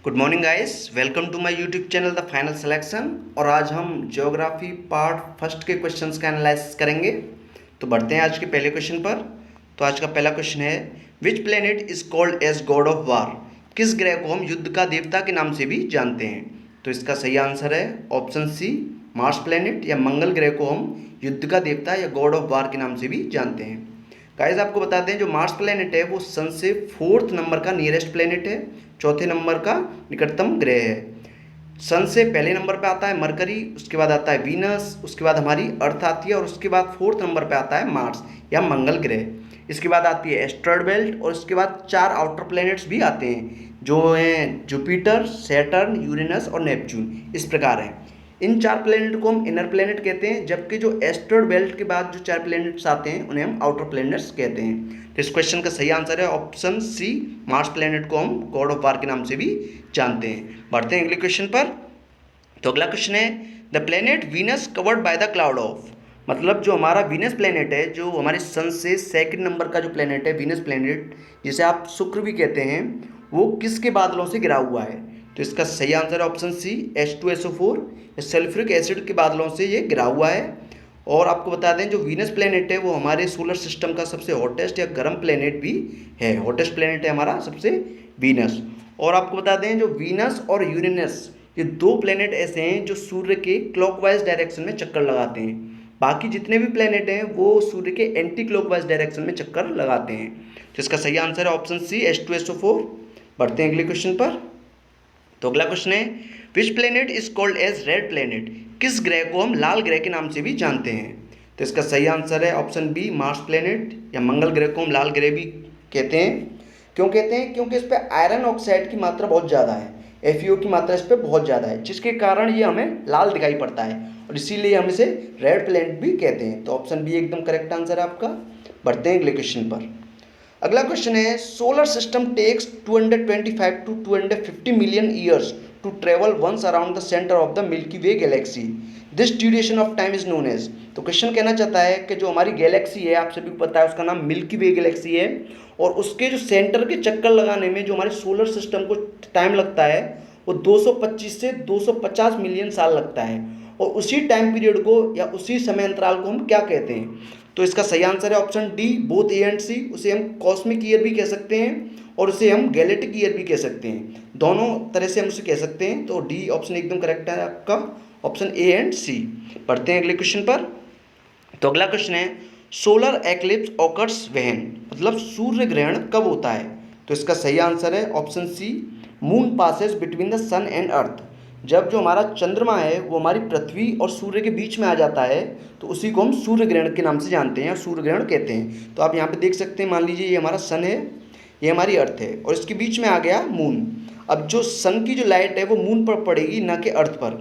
Good morning guys, welcome to my YouTube channel the final selection. और आज हम geography part first के questions का एनालाइसिस करेंगे। तो बढ़ते हैं आज के पहले क्वेश्चन पर। तो आज का पहला क्वेश्चन है, which planet is called as god of war. किस ग्रह को हम युद्ध का देवता के नाम से भी जानते हैं। तो इसका सही आंसर है ऑप्शन सी, मार्स प्लेनेट या मंगल ग्रह को हम युद्ध का देवता या गॉड ऑफ वार के नाम से भी जानते हैं। गाइस आपको बताते हैं, जो मार्स प्लेनेट है वो सन से 4th नंबर का नियरेस्ट प्लेनेट है, चौथे नंबर का निकटतम ग्रह है। सन से पहले नंबर पे आता है मरकरी, उसके बाद आता है वीनस, उसके बाद हमारी अर्थ आती है और उसके बाद 4th नंबर पे आता है मार्स या मंगल ग्रह। इसके बाद आती है एस्ट्रॉयड बेल्ट और इसके बाद 4 आउटर प्लैनेट्स भी आते हैं जो हैं जुपिटर, सैटर्न, यूरेनस और नेपच्यून। इस प्रकार हैं। इन 4 प्लैनेट को हम इनर प्लैनेट कहते हैं, जबकि जो एस्ट्रॉयड बेल्ट के बाद जो 4 प्लैनेट्स आते हैं उन्हें हम आउटर प्लैनेट्स कहते हैं। तो इस क्वेश्चन का सही आंसर है ऑप्शन सी, मार्स प्लैनेट को हम गॉड ऑफ वार के नाम से भी जानते हैं। बढ़ते हैं अगले क्वेश्चन पर। तो अगला क्वेश्चन है, the planet Venus covered by the cloud of. मतलब जो हमारा वीनस प्लैनेट है, जो हमारे सन से 2nd नंबर का जो प्लैनेट है वीनस प्लैनेट, जिसे आप शुक्र भी कहते हैं, वो किसके बादलों से घिरा हुआ है। तो इसका सही आंसर है ऑप्शन सी, H2SO4 या सल्फ्यूरिक एसिड के बादलों से ये घिरा हुआ है। और आपको बता दें, जो वीनस प्लैनेट है वो हमारे सोलर सिस्टम का सबसे हॉटेस्ट या गर्म प्लैनेट भी है। हॉटेस्ट प्लैनेट है हमारा सबसे वीनस। और आपको बता दें, जो वीनस और यूरेनस, ये 2 प्लैनेट ऐसे हैं जो सूर्य के क्लॉकवाइज डायरेक्शन में चक्कर लगाते हैं। बाकी जितने भी प्लैनेट हैं वो सूर्य के एंटी क्लॉकवाइज डायरेक्शन में चक्कर लगाते हैं। तो इसका सही आंसर है ऑप्शन सी, H2SO4। बढ़ते हैं अगले क्वेश्चन पर। तो अगला क्वेश्चन है, which planet is called as red planet. किस ग्रह को हम लाल ग्रह के नाम से भी जानते हैं। तो इसका सही आंसर है ऑप्शन बी, मार्स प्लेनेट या मंगल ग्रह को हम लाल ग्रह भी कहते हैं। क्यों कहते हैं? क्योंकि इस पर आयरन ऑक्साइड की मात्रा बहुत ज़्यादा है, FeO की मात्रा इस पर बहुत ज़्यादा है, जिसके कारण ये हमें लाल दिखाई पड़ता है और इसीलिए हम इसे रेड प्लेनेट भी कहते हैं। तो ऑप्शन बी एकदम करेक्ट आंसर है आपका। बढ़ते हैं अगले क्वेश्चन पर। अगला क्वेश्चन है, solar system takes 225 to 250 million years to travel once around the centre of the Milky Way galaxy. This duration of time is known as. तो क्वेश्चन कहना चाहता है कि जो हमारी गैलेक्सी है, आप सभी को पता है उसका नाम मिल्की वे गैलेक्सी है, और उसके जो सेंटर के चक्कर लगाने में जो हमारे सोलर सिस्टम को टाइम लगता है वो 225 से 250 मिलियन साल लगता है। और उसी टाइम पीरियड को या उसी समय अंतराल को हम क्या कहते हैं। तो इसका सही आंसर है option D, both A and C. उसे हम कॉस्मिक ईयर भी कह सकते हैं और उसे हम गैलेक्टिक ईयर भी कह सकते हैं, दोनों तरह से हम उसे कह सकते हैं। तो डी ऑप्शन एकदम करेक्ट है आपका, ऑप्शन ए एंड सी। बढ़ते हैं अगले क्वेश्चन पर। तो अगला क्वेश्चन है, सोलर एक्लिप्स ऑकर्स व्हेन। मतलब सूर्य ग्रहण कब होता है। तो इसका सही आंसर है option C, moon passes between the sun and earth. जब जो हमारा चंद्रमा है वो हमारी पृथ्वी और सूर्य के बीच में आ जाता है तो उसी को हम सूर्य ग्रहण के नाम से जानते हैं और सूर्य ग्रहण कहते हैं। तो आप यहाँ पे देख सकते हैं, मान लीजिए ये हमारा सन है, ये हमारी अर्थ है और इसके बीच में आ गया मून। अब जो सन की जो लाइट है वो मून पर पड़ेगी, ना कि अर्थ पर।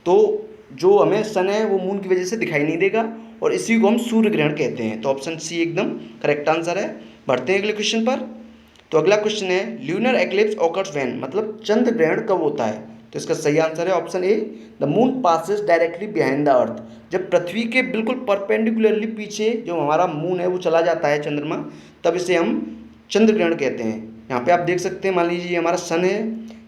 तो जो हमें सन है वो मून की वजह से दिखाई नहीं देगा और इसी को हम सूर्य ग्रहण कहते हैं। तो ऑप्शन सी एकदम करेक्ट आंसर है। बढ़ते हैं अगले क्वेश्चन पर। तो अगला क्वेश्चन है, ल्यूनर एक्लिप्स ऑकर्स व्हेन। मतलब चंद्र ग्रहण कब होता है। तो इसका सही आंसर है option A, the moon passes directly behind the earth. जब पृथ्वी के बिल्कुल परपेंडिकुलरली पीछे जो हमारा मून है वो चला जाता है चंद्रमा, तब इसे हम चंद्र ग्रहण कहते हैं। यहाँ पे आप देख सकते हैं, मान लीजिए ये हमारा सन है,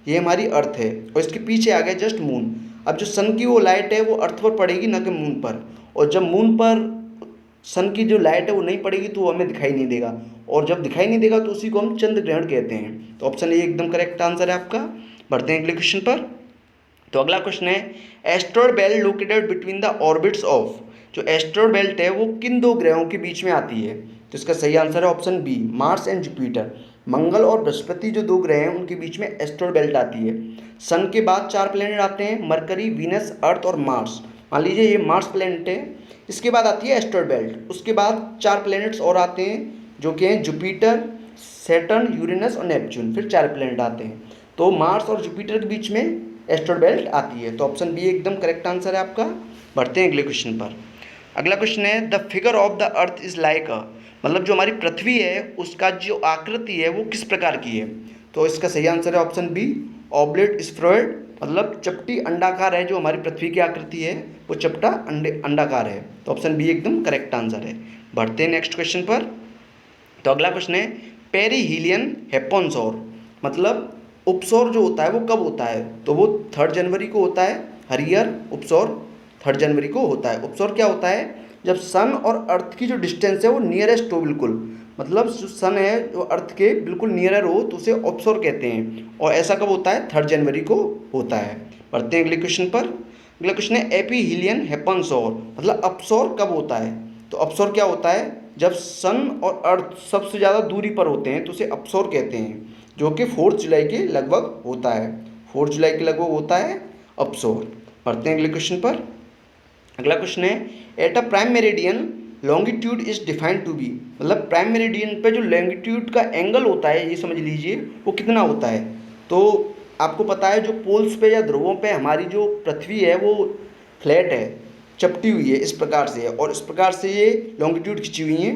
ये हमारी अर्थ है और इसके पीछे आ गया जस्ट मून। अब जो सन की वो लाइट है वो अर्थ पर पड़ेगी, ना कि मून पर। और जब मून पर सन की जो लाइट है वो नहीं पड़ेगी तो वो हमें दिखाई नहीं देगा, और जब दिखाई नहीं देगा तो उसी को हम चंद्र ग्रहण कहते हैं। तो ऑप्शन ए एकदम करेक्ट आंसर है आपका। बढ़ते हैं अगले क्वेश्चन पर। तो अगला क्वेश्चन है, asteroid belt located between the orbits of. जो एस्ट्रॉयड बेल्ट है वो किन 2 ग्रहों के बीच में आती है। तो इसका सही आंसर है option B, Mars and Jupiter. Mangal और बृहस्पति जो 2 ग्रह हैं उनके बीच में एस्ट्रॉयड बेल्ट आती है। सन के बाद 4 प्लैनेट आते हैं, मरकरी, वीनस, अर्थ और मार्स। मान लीजिए ये मार्स प्लैनेट है, इसके बाद आती है एस्ट्रॉयड बेल्ट, उसके बाद 4 प्लैनेट्स और आते हैं जो कि हैं जुपिटर, सैटर्न, यूरेनस और नेपच्यून। फिर 4 प्लैनेट आते हैं। तो मार्स और जुपिटर के बीच में एस्ट्रॉयड बेल्ट आती है। तो ऑप्शन बी एकदम करेक्ट आंसर है आपका। बढ़ते हैं अगले क्वेश्चन पर। अगला क्वेश्चन है, the figure of the earth is like अ। मतलब जो हमारी पृथ्वी है उसका जो आकृति है वो किस प्रकार की है। तो इसका सही आंसर है ऑप्शन बी, ऑब्लेट स्फेरॉइड। मतलब चपटी अंडाकार है, जो हमारी पृथ्वी की आकृति है वो चपटा अंडाकार है। तो ऑप्शन बी एकदम करेक्ट आंसर है। बढ़ते हैं नेक्स्ट क्वेश्चन पर। तो अगला क्वेश्चन है, पेरीहीलियन हेप्पनसौर। मतलब उपसौर जो होता है वो कब होता है, तो वो 3 जनवरी को होता है। हर ईयर उपसौर 3 जनवरी को होता है। उपसौर क्या होता है, जब सन और अर्थ की जो डिस्टेंस है वो नियरेस्ट हो, बिल्कुल मतलब जो सन है जो अर्थ के बिल्कुल नियरर हो तो उसे उपसौर कहते हैं। और ऐसा कब होता है, 3 जनवरी को होता है। पढ़ते हैं अगले क्वेश्चन पर। अगला क्वेश्चन है एपीहीलियन हैपन्स और, मतलब अपसौर कब होता है। तो अपसौर क्या होता है, जब सन और अर्थ सबसे ज़्यादा दूरी पर होते हैं तो उसे अपसौर कहते हैं, जो कि 4 जुलाई के लगभग होता है। 4 जुलाई के लगभग होता है अपसौर। पढ़ते हैं अगले क्वेश्चन पर। अगला क्वेश्चन है at a prime meridian longitude is defined to be, मतलब प्राइम मेरिडियन पे जो लॉन्गिट्यूड का एंगल होता है ये समझ लीजिए वो कितना होता है। तो आपको पता है जो पोल्स पे या ध्रुवों पे हमारी जो पृथ्वी है वो फ्लैट है, चपटी हुई है, इस प्रकार से है, और इस प्रकार से ये लॉन्गिट्यूड खिंची हुई है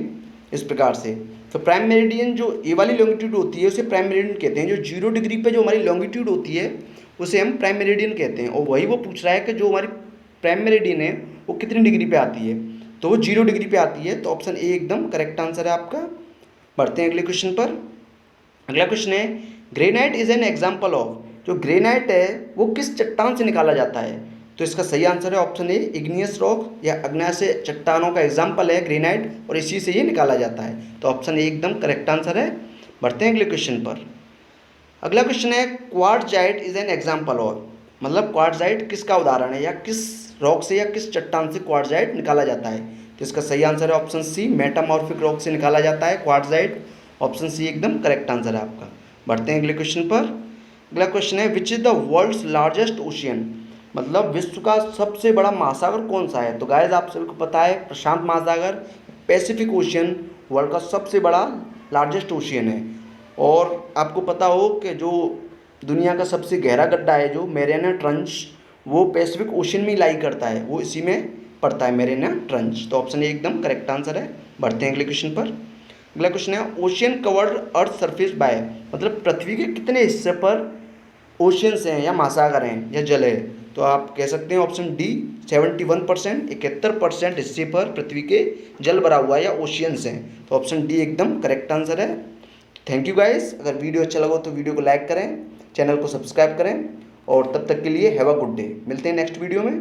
इस प्रकार से। तो प्राइम मेरिडियन जो ये वाली लॉन्गिट्यूड होती है उसे प्राइम मेरिडियन कहते हैं। जो 0 डिग्री पे जो हमारी लॉन्गिट्यूड होती है उसे हम प्राइम मेरिडियन कहते हैं। और वही वो पूछ रहा है कि जो हमारी प्राइम मेरिडियन है वो कितनी डिग्री पे आती है, तो वो 0 डिग्री पे आती है। तो ऑप्शन ए एकदम करेक्ट आंसर है आपका। बढ़ते हैं अगले क्वेश्चन पर। अगला क्वेश्चन है granite is an example of, जो ग्रेनाइट है वो किस चट्टान से निकाला जाता है। तो इसका सही आंसर है ऑप्शन ए इग्नियस रॉक, या अग्न्याशय चट्टानों का एग्जाम्पल है ग्रेनाइट, और इसी से ये निकाला जाता है। तो ऑप्शन ए एकदम करेक्ट आंसर है। बढ़ते हैं अगले क्वेश्चन पर। अगला क्वेश्चन है quartzite is an example of, मतलब क्वार्ट्जाइट किसका उदाहरण है, या किस रॉक से या किस चट्टान से क्वार्ट्जाइट निकाला जाता है। तो इसका सही आंसर है ऑप्शन सी मेटामॉर्फिक रॉक से निकाला जाता है क्वार्ट्जाइट। ऑप्शन सी एकदम करेक्ट आंसर है आपका। बढ़ते हैं अगले क्वेश्चन पर। अगला क्वेश्चन है which is the world's largest ocean, मतलब विश्व का सबसे बड़ा महासागर कौन सा है। तो गाइस आप सभी को पता है प्रशांत महासागर, पैसिफिक ओशियन वर्ल्ड का सबसे बड़ा लार्जेस्ट ओशियन है। और आपको पता हो कि जो दुनिया का सबसे गहरा गड्ढा है जो मैरियाना ट्रंच, वो पैसिफिक ओशियन में लाई करता है, वो इसी में पड़ता है मैरियाना ट्रंच। तो ऑप्शन ए एकदम करेक्ट आंसर है। बढ़ते हैं अगले क्वेश्चन पर। अगला क्वेश्चन है ocean covered earth surface by, मतलब पृथ्वी के कितने हिस्से पर ओशियंस हैं या महासागर हैं या जल है। तो आप कह सकते हैं ऑप्शन डी 71%, 71% हिस्से पर पृथ्वी के जल भरा हुआ है या ओशियंस हैं। तो ऑप्शन डी एकदम करेक्ट आंसर है। थैंक यू गाइस, अगर वीडियो अच्छा लगा तो वीडियो को लाइक करें, चैनल को सब्सक्राइब करें, और तब तक के लिए हैव अ गुड डे। मिलते हैं नेक्स्ट वीडियो में।